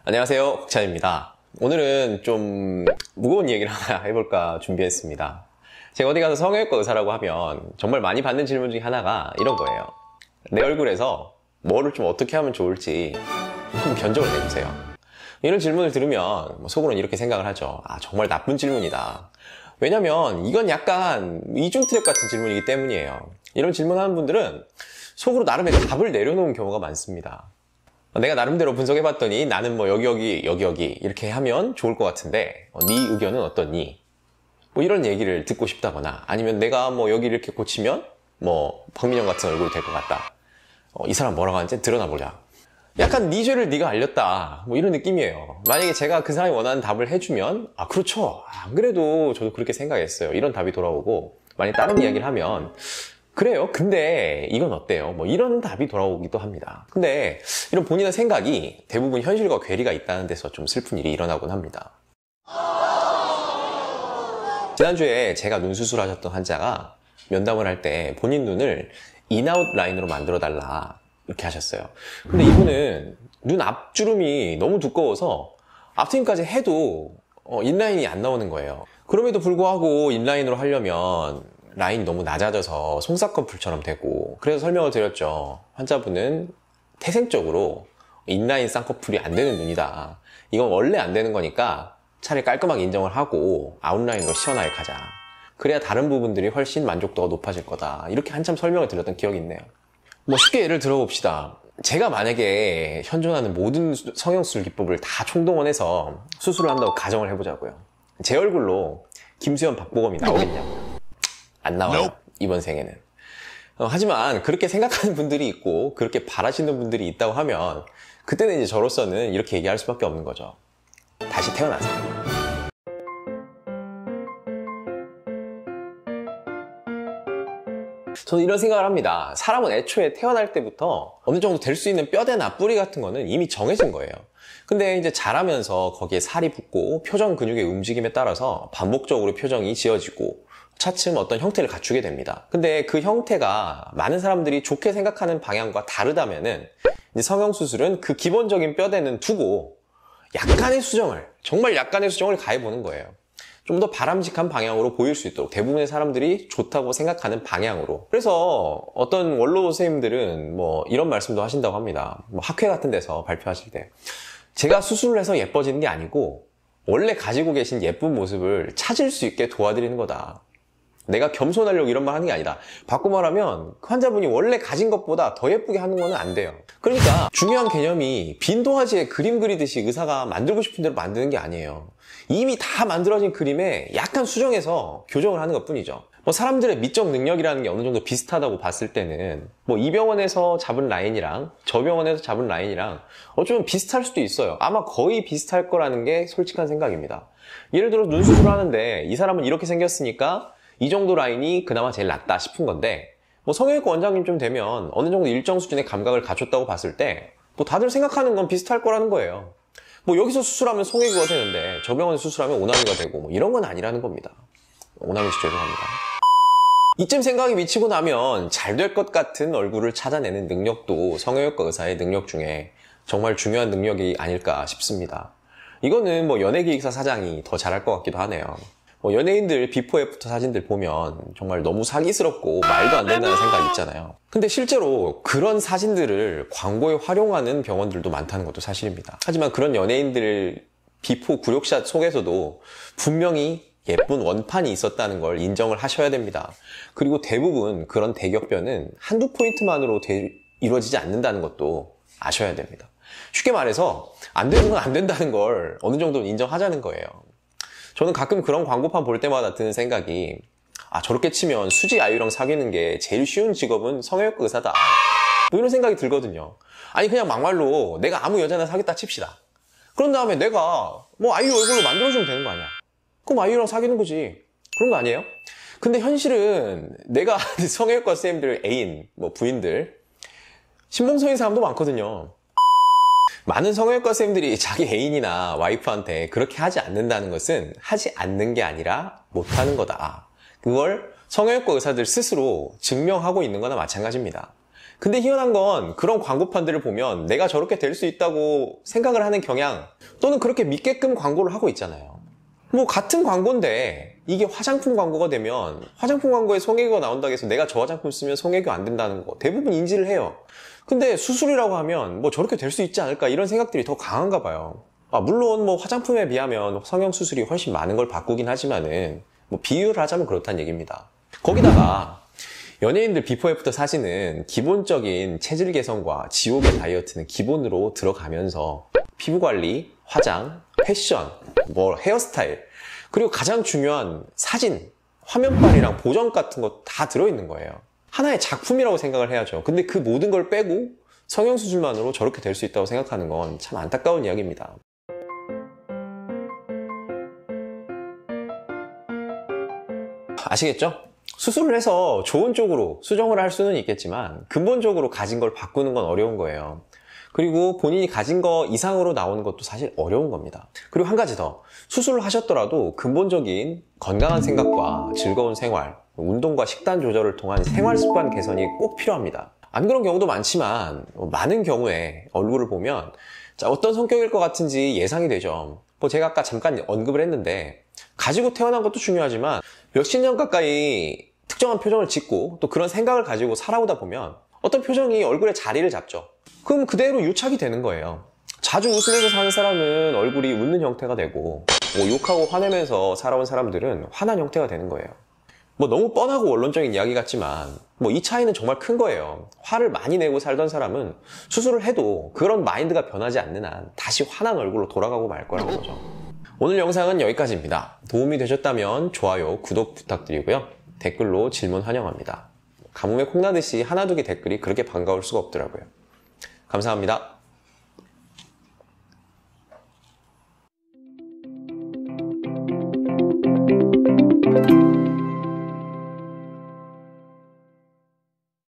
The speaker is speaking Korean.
안녕하세요, 국찬입니다. 오늘은 좀 무거운 얘기를 하나 해볼까 준비했습니다. 제가 어디 가서 성형외과 의사라고 하면 정말 많이 받는 질문 중에 하나가 이런 거예요. 내 얼굴에서 뭐를 좀 어떻게 하면 좋을지 한번 견적을 내주세요. 이런 질문을 들으면 속으로는 이렇게 생각을 하죠. 아, 정말 나쁜 질문이다. 왜냐면 이건 약간 이중 트랩 같은 질문이기 때문이에요. 이런 질문하는 분들은 속으로 나름의 답을 내려놓은 경우가 많습니다. 내가 나름대로 분석해봤더니 나는 뭐 여기 이렇게 하면 좋을 것 같은데 네 의견은 어떠니? 뭐 이런 얘기를 듣고 싶다거나 아니면 내가 뭐 여기 이렇게 고치면 뭐 박민영 같은 얼굴이 될 것 같다. 이 사람 뭐라고 하는지 드러나 보자. 약간 네 죄를 네가 알렸다. 뭐 이런 느낌이에요. 만약에 제가 그 사람이 원하는 답을 해주면 아 그렇죠. 안 그래도 저도 그렇게 생각했어요. 이런 답이 돌아오고 만약에 다른 이야기를 하면 그래요. 근데 이건 어때요? 뭐 이런 답이 돌아오기도 합니다. 근데 이런 본인의 생각이 대부분 현실과 괴리가 있다는 데서 좀 슬픈 일이 일어나곤 합니다. 지난주에 제가 눈 수술하셨던 환자가 면담을 할 때 본인 눈을 인아웃 라인으로 만들어 달라 이렇게 하셨어요. 근데 이분은 눈 앞주름이 너무 두꺼워서 앞트임까지 해도 인라인이 안 나오는 거예요. 그럼에도 불구하고 인라인으로 하려면 라인이 너무 낮아져서 송사커플처럼 되고, 그래서 설명을 드렸죠. 환자분은 태생적으로 인라인 쌍꺼풀이 안 되는 눈이다. 이건 원래 안 되는 거니까 차라리 깔끔하게 인정을 하고 아웃라인으로 시원하게 가자. 그래야 다른 부분들이 훨씬 만족도가 높아질 거다. 이렇게 한참 설명을 드렸던 기억이 있네요. 뭐 쉽게 예를 들어봅시다. 제가 만약에 현존하는 모든 성형수술 기법을 다 총동원해서 수술을 한다고 가정을 해보자고요. 제 얼굴로 김수현, 박보검이 나오겠냐고요. 안 나와요. 이번 생에는. 하지만 그렇게 생각하는 분들이 있고 그렇게 바라시는 분들이 있다고 하면 그때는 이제 저로서는 이렇게 얘기할 수밖에 없는 거죠. 다시 태어나세요. 저는 이런 생각을 합니다. 사람은 애초에 태어날 때부터 어느 정도 될 수 있는 뼈대나 뿌리 같은 거는 이미 정해진 거예요. 근데 이제 자라면서 거기에 살이 붙고 표정 근육의 움직임에 따라서 반복적으로 표정이 지어지고 차츰 어떤 형태를 갖추게 됩니다. 근데 그 형태가 많은 사람들이 좋게 생각하는 방향과 다르다면은 이제 성형수술은 그 기본적인 뼈대는 두고 약간의 수정을, 정말 약간의 수정을 가해보는 거예요. 좀 더 바람직한 방향으로 보일 수 있도록 대부분의 사람들이 좋다고 생각하는 방향으로. 그래서 어떤 원로 선생님들은 뭐 이런 말씀도 하신다고 합니다. 뭐 학회 같은 데서 발표하실 때 제가 수술을 해서 예뻐지는 게 아니고 원래 가지고 계신 예쁜 모습을 찾을 수 있게 도와드리는 거다. 내가 겸손하려고 이런 말 하는 게 아니다. 바꿔 말하면 그 환자분이 원래 가진 것보다 더 예쁘게 하는 건 안 돼요. 그러니까 중요한 개념이 빈 도화지에 그림 그리듯이 의사가 만들고 싶은 대로 만드는 게 아니에요. 이미 다 만들어진 그림에 약간 수정해서 교정을 하는 것 뿐이죠. 뭐 사람들의 미적 능력이라는 게 어느 정도 비슷하다고 봤을 때는 뭐 이 병원에서 잡은 라인이랑 저 병원에서 잡은 라인이랑 어쩌면 비슷할 수도 있어요. 아마 거의 비슷할 거라는 게 솔직한 생각입니다. 예를 들어 눈 수술을 하는데 이 사람은 이렇게 생겼으니까 이 정도 라인이 그나마 제일 낫다 싶은 건데 뭐 성형외과 원장님 좀 되면 어느 정도 일정 수준의 감각을 갖췄다고 봤을 때 뭐 다들 생각하는 건 비슷할 거라는 거예요. 뭐 여기서 수술하면 송혜교가 되는데 저 병원에서 수술하면 오남이가 되고 뭐 이런 건 아니라는 겁니다. 오남이 씨 죄송합니다. 이쯤 생각이 미치고 나면 잘 될 것 같은 얼굴을 찾아내는 능력도 성형외과 의사의 능력 중에 정말 중요한 능력이 아닐까 싶습니다. 이거는 뭐 연예기획사 사장이 더 잘할 것 같기도 하네요. 뭐 연예인들 비포 애프터 사진들 보면 정말 너무 사기스럽고 말도 안 된다는 생각이 있잖아요. 근데 실제로 그런 사진들을 광고에 활용하는 병원들도 많다는 것도 사실입니다. 하지만 그런 연예인들 비포 굴욕샷 속에서도 분명히 예쁜 원판이 있었다는 걸 인정을 하셔야 됩니다. 그리고 대부분 그런 대격변은 한두 포인트만으로 이루어지지 않는다는 것도 아셔야 됩니다. 쉽게 말해서 안 되는 건 안 된다는 걸 어느 정도는 인정하자는 거예요. 저는 가끔 그런 광고판 볼 때마다 드는 생각이 아 저렇게 치면 수지 아이유랑 사귀는 게 제일 쉬운 직업은 성형외과 의사다. 뭐 이런 생각이 들거든요. 아니 그냥 막말로 내가 아무 여자나 사귀었다 칩시다. 그런 다음에 내가 뭐 아이유 얼굴로 만들어주면 되는 거 아니야. 그럼 아이유랑 사귀는 거지. 그런 거 아니에요? 근데 현실은 내가 성형외과 선생님들 애인, 뭐 부인들 신봉성인 사람도 많거든요. 많은 성형외과 선생님들이 자기 애인이나 와이프한테 그렇게 하지 않는다는 것은 하지 않는 게 아니라 못하는 거다. 그걸 성형외과 의사들 스스로 증명하고 있는 거나 마찬가지입니다. 근데 희한한 건 그런 광고판들을 보면 내가 저렇게 될 수 있다고 생각을 하는 경향 또는 그렇게 믿게끔 광고를 하고 있잖아요. 뭐 같은 광고인데 이게 화장품 광고가 되면 화장품 광고에 송혜교가 나온다고 해서 내가 저 화장품 쓰면 송혜교 안 된다는 거 대부분 인지를 해요. 근데 수술이라고 하면 뭐 저렇게 될 수 있지 않을까 이런 생각들이 더 강한가 봐요. 물론 뭐 화장품에 비하면 성형수술이 훨씬 많은 걸 바꾸긴 하지만은 뭐 비유를 하자면 그렇다는 얘기입니다. 거기다가 연예인들 비포 애프터 사진은 기본적인 체질 개선과 지옥의 다이어트는 기본으로 들어가면서 피부관리, 화장, 패션, 뭐 헤어스타일 그리고 가장 중요한 사진, 화면빨이랑 보정 같은 거 다 들어있는 거예요. 하나의 작품이라고 생각을 해야죠. 근데 그 모든 걸 빼고 성형수술만으로 저렇게 될 수 있다고 생각하는 건 참 안타까운 이야기입니다. 아시겠죠? 수술을 해서 좋은 쪽으로 수정을 할 수는 있겠지만 근본적으로 가진 걸 바꾸는 건 어려운 거예요. 그리고 본인이 가진 거 이상으로 나오는 것도 사실 어려운 겁니다. 그리고 한 가지 더, 수술을 하셨더라도 근본적인 건강한 생각과 즐거운 생활, 운동과 식단 조절을 통한 생활 습관 개선이 꼭 필요합니다. 안 그런 경우도 많지만 많은 경우에 얼굴을 보면 어떤 성격일 것 같은지 예상이 되죠. 뭐 제가 아까 잠깐 언급을 했는데 가지고 태어난 것도 중요하지만 몇십 년 가까이 특정한 표정을 짓고 또 그런 생각을 가지고 살아오다 보면 어떤 표정이 얼굴에 자리를 잡죠. 그럼 그대로 유착이 되는 거예요. 자주 웃으면서 사는 사람은 얼굴이 웃는 형태가 되고 뭐 욕하고 화내면서 살아온 사람들은 화난 형태가 되는 거예요. 뭐 너무 뻔하고 원론적인 이야기 같지만 뭐 이 차이는 정말 큰 거예요. 화를 많이 내고 살던 사람은 수술을 해도 그런 마인드가 변하지 않는 한 다시 화난 얼굴로 돌아가고 말 거라는 거죠. 오늘 영상은 여기까지입니다. 도움이 되셨다면 좋아요, 구독 부탁드리고요. 댓글로 질문 환영합니다. 가뭄에 콩나듯이 하나 두 개 댓글이 그렇게 반가울 수가 없더라고요. 감사합니다.